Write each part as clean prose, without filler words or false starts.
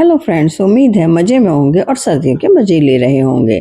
Hello friends, उम्मीद है मज़े में होंगे और सर्दियों के मज़े ले रहे होंगे।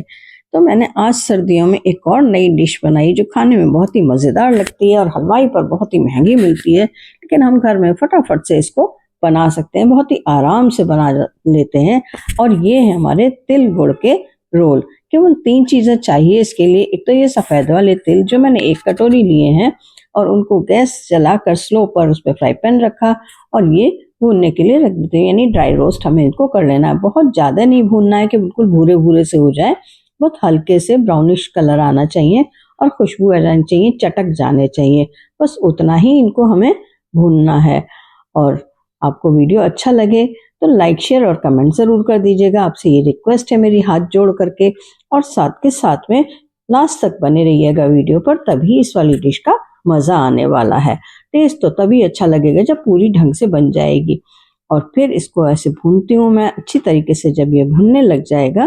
तो मैंने आज सर्दियों में एक और नई डिश बनाई जो खाने में बहुत ही मज़ेदार लगती है और हलवाई पर बहुत ही महंगी मिलती है, लेकिन हम घर में फटाफट से इसको बना सकते हैं, बहुत ही आराम से बना लेते हैं। और ये है हमारे तिल गुड़ के रोल। केवल 3 चीज़ें चाहिए इसके लिए। एक तो ये सफ़ेद वाले तिल जो मैंने 1 कटोरी लिए हैं और उनको गैस जलाकर स्लो पर उस पे फ्राई पैन रखा और ये भूनने के लिए रख देते हैं, यानी ड्राई रोस्ट हमें इनको कर लेना है। बहुत ज़्यादा नहीं भूनना है कि बिल्कुल भूरे भूरे से हो जाए, बहुत हल्के से ब्राउनिश कलर आना चाहिए और खुशबू आ जानी चाहिए, चटक जाने चाहिए, बस उतना ही इनको हमें भूनना है। और आपको वीडियो अच्छा लगे तो लाइक शेयर और कमेंट ज़रूर कर दीजिएगा। आपसे ये रिक्वेस्ट है मेरी हाथ जोड़ करके, और साथ के साथ में लास्ट तक बने रहिएगा वीडियो पर, तभी इस वाली डिश का मज़ा आने वाला है। टेस्ट तो तभी अच्छा लगेगा जब पूरी ढंग से बन जाएगी। और फिर इसको ऐसे भूनती हूँ मैं अच्छी तरीके से। जब ये भुनने लग जाएगा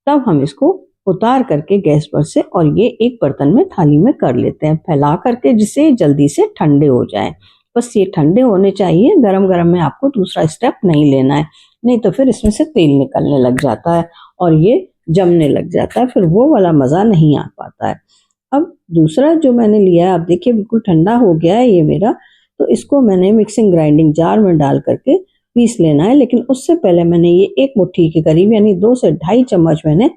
तब हम इसको उतार करके गैस पर से और ये एक बर्तन में थाली में कर लेते हैं फैला करके, जिससे जल्दी से ठंडे हो जाएं। बस ये ठंडे होने चाहिए, गरम गरम में आपको दूसरा स्टेप नहीं लेना है, नहीं तो फिर इसमें से तेल निकलने लग जाता है और ये जमने लग जाता है, फिर वो वाला मज़ा नहीं आ पाता है। अब दूसरा जो मैंने लिया है, आप देखिए बिल्कुल ठंडा हो गया है ये मेरा, तो इसको मैंने मिक्सिंग ग्राइंडिंग जार में डाल करके पीस लेना है। लेकिन उससे पहले मैंने ये 1 मुट्ठी के करीब यानी 2 से ढाई चम्मच मैंने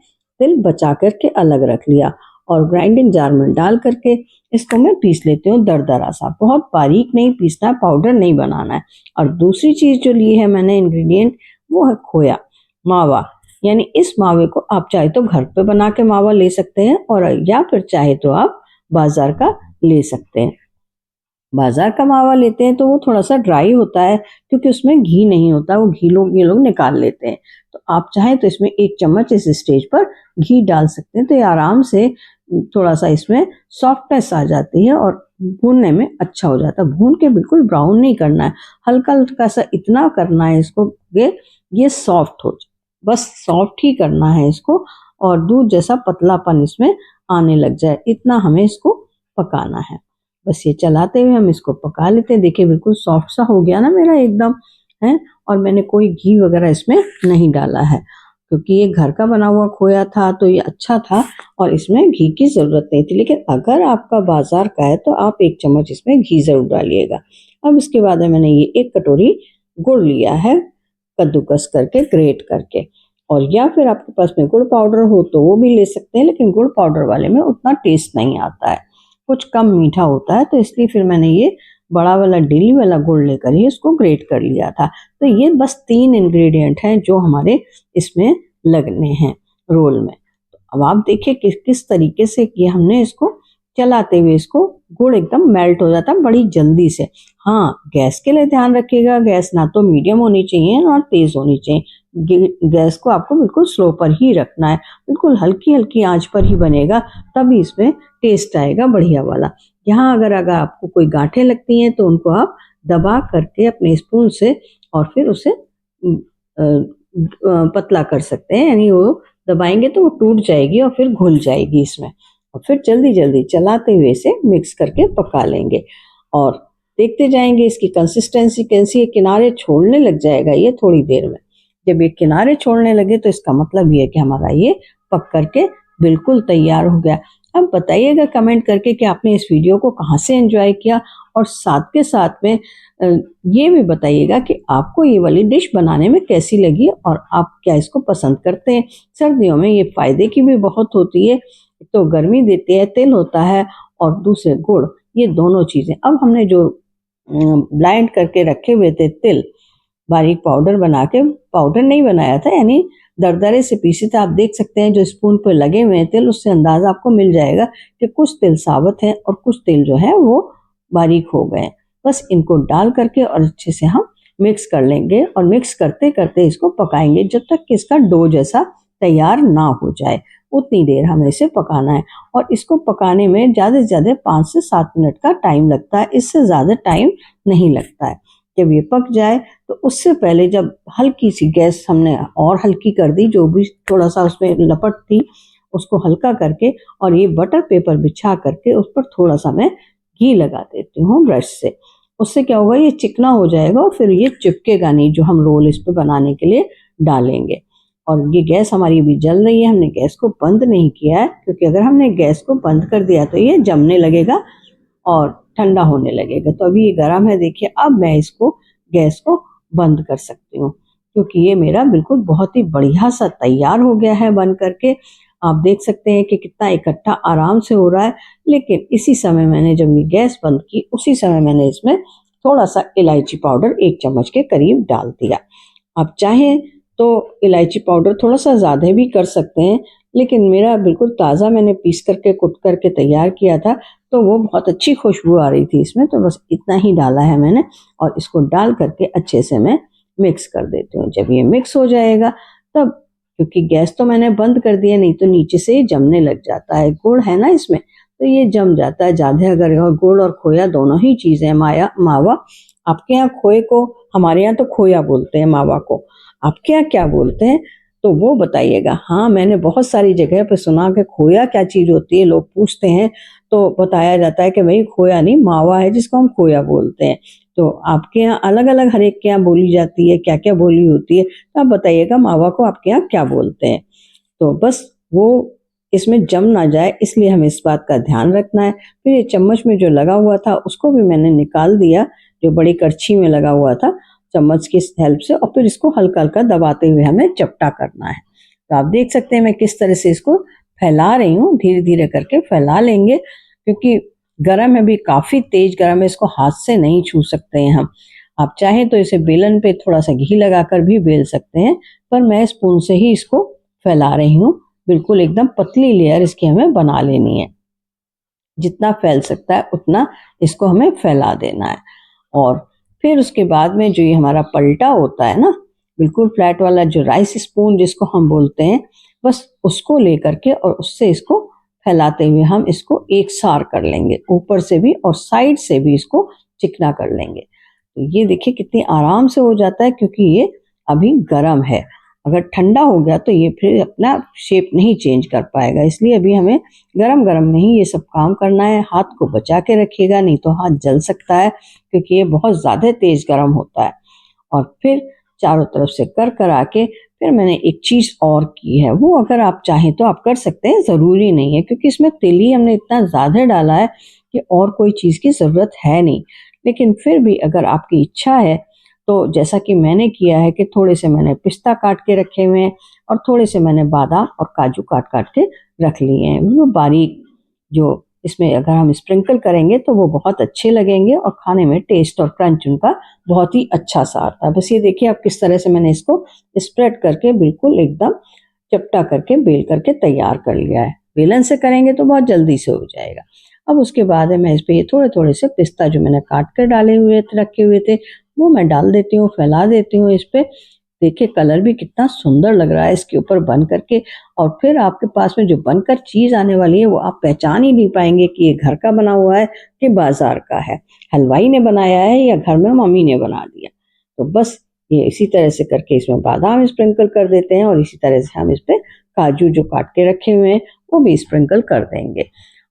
तिल बचा करके अलग रख लिया और ग्राइंडिंग जार में डाल करके इसको मैं पीस लेती हूँ दरदरा सा। बहुत बारीक नहीं पीसना, पाउडर नहीं बनाना है। और दूसरी चीज़ जो ली है मैंने इंग्रेडिएंट, वो है खोया, मावा। यानी इस मावे को आप चाहे तो घर पे बना के मावा ले सकते हैं और या फिर चाहे तो आप बाजार का ले सकते हैं। बाजार का मावा लेते हैं तो वो थोड़ा सा ड्राई होता है क्योंकि उसमें घी नहीं होता, वो ये लोग निकाल लेते हैं। तो आप चाहें तो इसमें 1 चम्मच इस स्टेज पर घी डाल सकते हैं, तो ये आराम से थोड़ा सा इसमें सॉफ्टनेस आ जाती है और भूनने में अच्छा हो जाता है। भून के बिल्कुल ब्राउन नहीं करना है, हल्का हल्का सा इतना करना है इसको ये सॉफ्ट हो जाए, बस सॉफ्ट ही करना है इसको। और दूध जैसा पतलापन इसमें आने लग जाए, इतना हमें इसको पकाना है। बस ये चलाते हुए हम इसको पका लेते हैं। देखिए बिल्कुल सॉफ्ट सा हो गया ना मेरा एकदम, है। और मैंने कोई घी वगैरह इसमें नहीं डाला है क्योंकि ये घर का बना हुआ खोया था तो ये अच्छा था और इसमें घी की ज़रूरत नहीं थी। लेकिन अगर आपका बाजार का है तो आप 1 चम्मच इसमें घी ज़रूर डालिएगा। अब इसके बाद मैंने ये 1 कटोरी गुड़ लिया है कद्दूकस करके, ग्रेट करके। और या फिर आपके पास में गुड़ पाउडर हो तो वो भी ले सकते हैं, लेकिन गुड़ पाउडर वाले में उतना टेस्ट नहीं आता है, कुछ कम मीठा होता है, तो इसलिए फिर मैंने ये बड़ा वाला डेली वाला गुड़ लेकर ही इसको ग्रेट कर लिया था। तो ये बस 3 इंग्रेडिएंट हैं जो हमारे इसमें लगने हैं रोल में। तो अब आप देखिए किस तरीके से कि हमने इसको चलाते हुए इसको गुड़ एकदम मेल्ट हो जाता है बड़ी जल्दी से। हाँ, गैस के लिए ध्यान रखिएगा, गैस ना तो मीडियम होनी चाहिए ना तेज होनी चाहिए। गैस को आपको बिल्कुल स्लो पर ही रखना है, बिल्कुल हल्की हल्की आंच पर ही बनेगा, तभी इसमें टेस्ट आएगा बढ़िया वाला। यहाँ अगर आपको कोई गांठें लगती हैं तो उनको आप दबा करके अपने स्पून से और फिर उसे पतला कर सकते हैं, यानी वो दबाएंगे तो वो टूट जाएगी और फिर घुल जाएगी इसमें। और फिर जल्दी जल्दी चलाते हुए इसे मिक्स करके पका लेंगे और देखते जाएंगे इसकी कंसिस्टेंसी कैसी है। किनारे छोड़ने लग जाएगा ये थोड़ी देर में। जब ये किनारे छोड़ने लगे तो इसका मतलब ये है कि हमारा ये पक करके बिल्कुल तैयार हो गया। अब बताइएगा कमेंट करके कि आपने इस वीडियो को कहाँ से एंजॉय किया, और साथ के साथ में ये भी बताइएगा कि आपको ये वाली डिश बनाने में कैसी लगी और आप क्या इसको पसंद करते हैं। सर्दियों में ये फायदे की भी बहुत होती है, तो गर्मी देती है, तिल होता है और दूसरे गुड़, ये दोनों चीज़ें। अब हमने जो ब्लाइंड करके रखे हुए थे तिल, बारीक पाउडर बना के, पाउडर नहीं बनाया था यानी दरदरे से पीसे थे। आप देख सकते हैं जो स्पून पर लगे हुए हैं तिल, उससे अंदाजा आपको मिल जाएगा कि कुछ तिल साबुत है और कुछ तिल जो है वो बारीक हो गए। बस इनको डाल करके और अच्छे से हम मिक्स कर लेंगे और मिक्स करते करते इसको पकाएंगे जब तक कि इसका डो जैसा तैयार ना हो जाए, उतनी देर हमें इसे पकाना है। और इसको पकाने में ज़्यादा से ज़्यादा 5 से 7 मिनट का टाइम लगता है, इससे ज़्यादा टाइम नहीं लगता है। जब ये पक जाए तो उससे पहले जब हल्की सी गैस हमने और हल्की कर दी, जो भी थोड़ा सा उसमें लपट थी उसको हल्का करके, और ये बटर पेपर बिछा करके उस पर थोड़ा सा मैं घी लगा देती हूँ ब्रश से। उससे क्या होगा, ये चिकना हो जाएगा और फिर ये चिपकेगा नहीं जो हम रोल इस पे बनाने के लिए डालेंगे। और ये गैस हमारी अभी जल रही है, हमने गैस को बंद नहीं किया है, क्योंकि अगर हमने गैस को बंद कर दिया तो ये जमने लगेगा और ठंडा होने लगेगा। तो अभी ये गर्म है, देखिए अब मैं इसको गैस को बंद कर सकती हूँ, क्योंकि ये मेरा बिल्कुल बहुत ही बढ़िया सा तैयार हो गया है बन करके। आप देख सकते हैं कि कितना इकट्ठा आराम से हो रहा है। लेकिन इसी समय मैंने जब ये गैस बंद की, उसी समय मैंने इसमें थोड़ा सा इलायची पाउडर 1 चम्मच के करीब डाल दिया। आप चाहें तो इलायची पाउडर थोड़ा सा ज़्यादा भी कर सकते हैं, लेकिन मेरा बिल्कुल ताज़ा मैंने पीस करके कुट करके तैयार किया था, तो वो बहुत अच्छी खुशबू आ रही थी इसमें, तो बस इतना ही डाला है मैंने। और इसको डाल करके अच्छे से मैं मिक्स कर देती हूँ। जब ये मिक्स हो जाएगा तब, क्योंकि गैस तो मैंने बंद कर दी है, नहीं तो नीचे से ये जमने लग जाता है, गुड़ है ना इसमें, तो ये जम जाता है ज़्यादा। अगर और गुड़ और खोया दोनों ही चीज़ें हैं, मावा, आपके यहाँ खोए को, हमारे यहाँ तो खोया बोलते हैं मावा को, आपके यहाँ क्या बोलते हैं तो वो बताइएगा। हाँ, मैंने बहुत सारी जगह पे सुना कि खोया क्या चीज़ होती है, लोग पूछते हैं तो बताया जाता है कि भाई खोया नहीं, मावा है जिसको हम खोया बोलते हैं। तो आपके यहाँ अलग अलग, हर एक के यहाँ बोली जाती है, क्या क्या बोली होती है, तो आप बताइएगा मावा को आपके यहाँ क्या बोलते हैं। तो बस वो इसमें जम ना जाए, इसलिए हमें इस बात का ध्यान रखना है। फिर ये चम्मच में जो लगा हुआ था उसको भी मैंने निकाल दिया, जो बड़ी करछी में लगा हुआ था, चम्मच की हेल्प से, और फिर इसको हल्का हल्का दबाते हुए हमें चपटा करना है। तो आप देख सकते हैं मैं किस तरह से इसको फैला रही हूँ, धीरे धीरे करके फैला लेंगे, क्योंकि गरम है, भी काफ़ी तेज गरम है, इसको हाथ से नहीं छू सकते हैं हम। आप चाहें तो इसे बेलन पे थोड़ा सा घी लगाकर भी बेल सकते हैं, पर मैं स्पून से ही इसको फैला रही हूँ। बिल्कुल एकदम पतली लेयर इसकी हमें बना लेनी है, जितना फैल सकता है उतना इसको हमें फैला देना है। और फिर उसके बाद में जो ये हमारा पलटा होता है ना, बिल्कुल फ्लैट वाला, जो राइस स्पून जिसको हम बोलते हैं, बस उसको लेकर के और उससे इसको फैलाते हुए हम इसको एक सार कर लेंगे, ऊपर से भी और साइड से भी इसको चिकना कर लेंगे। तो ये देखिए कितनी आराम से हो जाता है, क्योंकि ये अभी गर्म है। अगर ठंडा हो गया तो ये फिर अपना शेप नहीं चेंज कर पाएगा, इसलिए अभी हमें गरम गरम में ही ये सब काम करना है। हाथ को बचा के रखिएगा, नहीं तो हाथ जल सकता है, क्योंकि ये बहुत ज़्यादा तेज गरम होता है। और फिर चारों तरफ से कर कर आके, फिर मैंने एक चीज़ और की है, वो अगर आप चाहें तो आप कर सकते हैं, ज़रूरी नहीं है, क्योंकि इसमें तेल ही हमने इतना ज़्यादा डाला है कि और कोई चीज़ की ज़रूरत है नहीं। लेकिन फिर भी अगर आपकी इच्छा है तो जैसा कि मैंने किया है कि थोड़े से मैंने पिस्ता काट के रखे हुए हैं, और थोड़े से मैंने बादाम और काजू काट काट के रख लिए हैं, वो बारीक, जो इसमें अगर हम स्प्रिंकल करेंगे तो वो बहुत अच्छे लगेंगे और खाने में टेस्ट और क्रंच उनका बहुत ही अच्छा सा आता है। बस ये देखिए आप किस तरह से मैंने इसको स्प्रेड करके बिल्कुल एकदम चपटा करके बेल करके तैयार कर लिया है। बेलन से करेंगे तो बहुत जल्दी से हो जाएगा। अब उसके बाद है मैं इस पे ये थोड़े थोड़े से पिस्ता जो मैंने काट कर डाले हुए थे, रखे हुए थे, वो मैं डाल देती हूँ, फैला देती हूँ इस पे। देखिए कलर भी कितना सुंदर लग रहा है इसके ऊपर बन करके। और फिर आपके पास में जो बनकर चीज़ आने वाली है वो आप पहचान ही नहीं पाएंगे कि ये घर का बना हुआ है कि बाजार का है, हलवाई ने बनाया है या घर में मम्मी ने बना दिया। तो बस ये इसी तरह से करके इसमें बादाम स्प्रिंकल कर देते हैं, और इसी तरह से हम इस पे काजू जो काट के रखे हुए हैं वो भी स्प्रिंकल कर देंगे।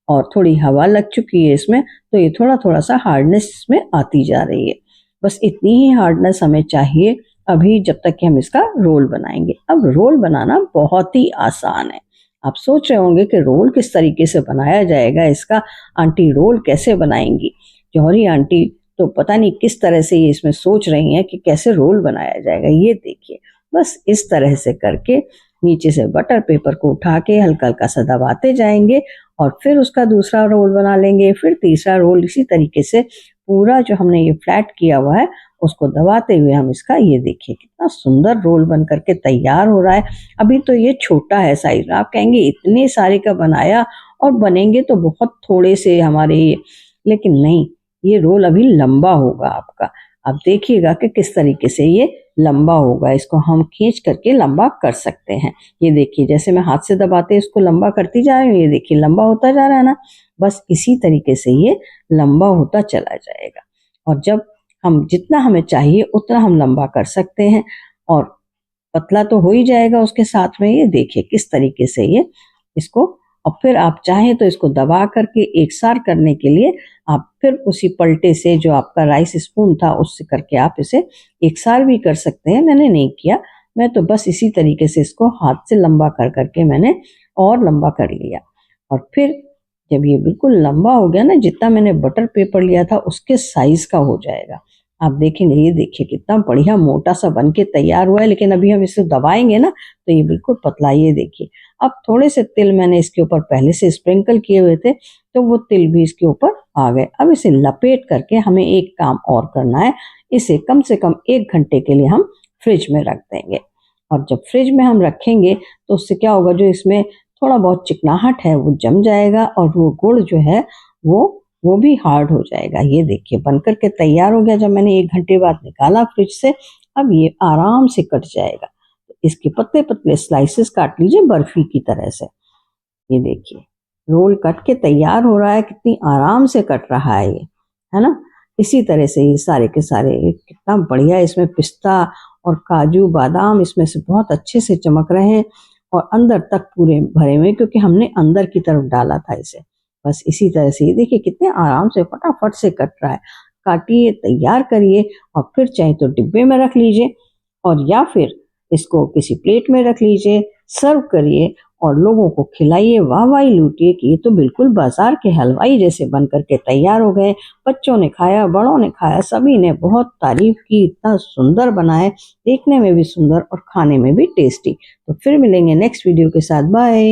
और थोड़ी हवा लग चुकी है इसमें, तो ये थोड़ा थोड़ा सा हार्डनेस इसमें आती जा रही है। बस इतनी ही हार्डनेस हमें चाहिए अभी, जब तक कि हम इसका रोल बनाएंगे। अब रोल बनाना बहुत ही आसान है। आप सोच रहे होंगे कि रोल किस तरीके से बनाया जाएगा, इसका आंटी रोल कैसे बनाएंगी। जौहरी आंटी तो पता नहीं किस तरह से ये इसमें सोच रही हैं कि कैसे रोल बनाया जाएगा। ये देखिए बस इस तरह से करके नीचे से बटर पेपर को उठा के हल्का हल्का सा दबाते जाएंगे, और फिर उसका दूसरा रोल बना लेंगे, फिर तीसरा रोल, इसी तरीके से पूरा जो हमने ये फ्लैट किया हुआ है उसको दबाते हुए हम इसका, ये देखिए कितना सुंदर रोल बन करके तैयार हो रहा है। अभी तो ये छोटा है साइज में, आप कहेंगे इतने सारे का बनाया और बनेंगे तो बहुत थोड़े से हमारे ये, लेकिन नहीं, ये रोल अभी लंबा होगा आपका। आप देखिएगा कि किस तरीके से ये लंबा होगा, इसको हम खींच करके लंबा कर सकते हैं। ये देखिए जैसे मैं हाथ से दबाते इसको लंबा करती जा रही हूँ, ये देखिए लंबा होता जा रहा है ना। बस इसी तरीके से ये लंबा होता चला जाएगा, और जब हम जितना हमें चाहिए उतना हम लंबा कर सकते हैं, और पतला तो हो ही जाएगा उसके साथ में। ये देखिए किस तरीके से ये इसको, और फिर आप चाहें तो इसको दबा करके एक सार करने के लिए आप फिर उसी पलटे से जो आपका राइस स्पून था उससे करके आप इसे एक सार भी कर सकते हैं। मैंने नहीं किया, मैं तो बस इसी तरीके से इसको हाथ से लंबा कर करके मैंने और लंबा कर लिया। और फिर जब ये बिल्कुल लंबा हो गया ना, जितना मैंने बटर पेपर लिया था उसके साइज का हो जाएगा। आप देखेंगे, ये देखिए कितना बढ़िया मोटा सा बन के तैयार हुआ है, लेकिन अभी हम इसे दबाएंगे ना तो ये बिल्कुल पतला, ये देखिए। अब थोड़े से तिल मैंने इसके ऊपर पहले से स्प्रिंकल किए हुए थे, तो वो तिल भी इसके ऊपर आ गए। अब इसे लपेट करके हमें एक काम और करना है, इसे कम से कम 1 घंटे के लिए हम फ्रिज में रख देंगे। और जब फ्रिज में हम रखेंगे तो उससे क्या होगा, जो इसमें थोड़ा बहुत चिकनाहट है वो जम जाएगा और वो गुड़ जो है वो भी हार्ड हो जाएगा। ये देखिए बनकर के तैयार हो गया। जब मैंने 1 घंटे बाद निकाला फ्रिज से, अब ये आराम से कट जाएगा। तो इसके पतले पतले स्लाइसेस काट लीजिए बर्फी की तरह से। ये देखिए रोल कट के तैयार हो रहा है, कितनी आराम से कट रहा है ये, है ना। इसी तरह से ये सारे के सारे, कितना बढ़िया इसमें पिस्ता और काजू बादाम इसमें से बहुत अच्छे से चमक रहे हैं और अंदर तक पूरे भरे हुए, क्योंकि हमने अंदर की तरफ डाला था इसे। बस इसी तरह से ये देखिए कितने आराम से फटाफट से कट रहा है। काटिए, तैयार करिए और फिर चाहे तो डिब्बे में रख लीजिए और या फिर इसको किसी प्लेट में रख लीजिए, सर्व करिए और लोगों को खिलाइए, वाहवाही लूटिए कि ये तो बिल्कुल बाजार के हलवाई जैसे बन करके तैयार हो गए। बच्चों ने खाया, बड़ों ने खाया, सभी ने बहुत तारीफ की, इतना सुंदर बना है, देखने में भी सुंदर और खाने में भी टेस्टी। तो फिर मिलेंगे नेक्स्ट वीडियो के साथ। बाय।